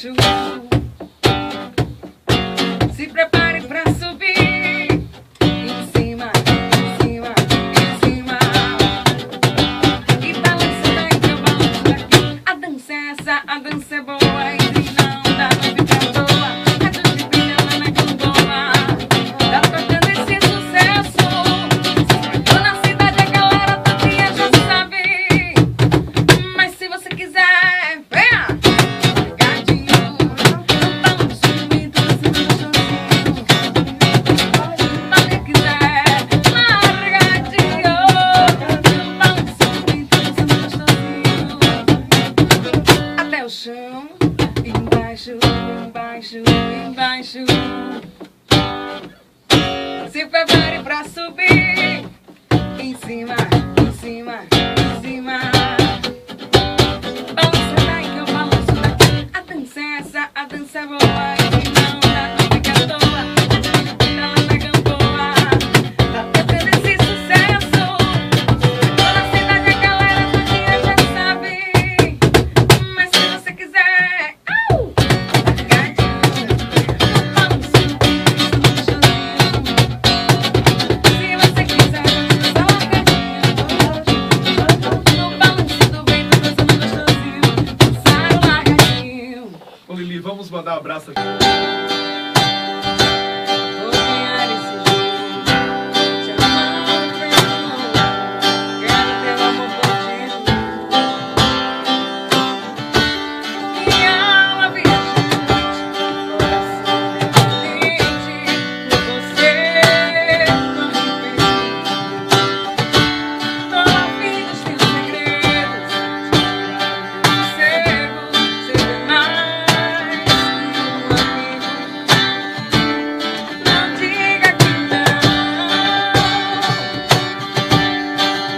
embaixo. Se prepare pra subir. Em cima, em cima, em cima. E balança daí que eu balanço daqui. A dança é essa, a dança é boa. E não dá pra ficar à toa. A gente brilha lá na Gamboa. Tá tocando esse sucesso. Tô na cidade, a galera todinha já sabe. Mas se você quiser, venha! Gadinho, no balanço e dançando gostosinho. Mas se quiser, largadinho, no balanço e dançando gostosinho. Até o chão, embaixo, embaixo, embaixo. Se prepare pra subir. Em cima, em cima, em cima. Balança daí que eu balanço daqui. A dança é essa, a dança é boa. E não dá pra ficar à toa. A gente brilha lá na Gamboa. Tá tocando esse sucesso. Toda a cidade, a galera todinha já sabe. Mas se você quiser, au! Largadinho, balanço e dançando gostosinho. Se você quiser, dança largadinho. No balanço do vento, dançando gostosinho. Dançar largadinho. Ô Lili, vamos mandar um abraço aqui. Vou ganhar esse jogo. Te amar e perdoar. Quero teu amor contigo. Minha alma viajante, coração dependente. Por você não me perdi. Tô ao fim dos teus segredos. Te amo, ser mais que um amigo. Não diga que não.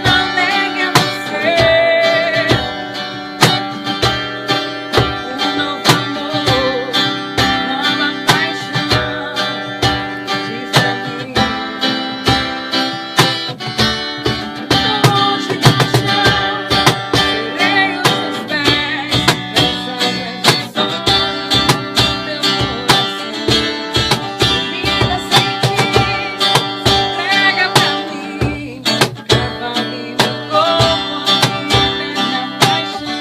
Não negue a você um novo amor, nova paixão. Diz pra mim. Tô longe do chão, serei os seus pés, nessa grande sonho do teu coração. Vida sem ti, se entrega pra mim, leva-me no corpo, minha paixão.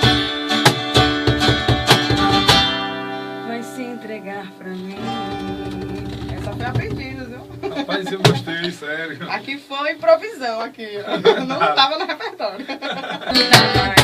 Vai se entregar pra mim. Essa foi aprendida, viu? Rapaz, eu gostei, sério. Aqui foi improvisão, aqui. Não tava no repertório. Não dá mais.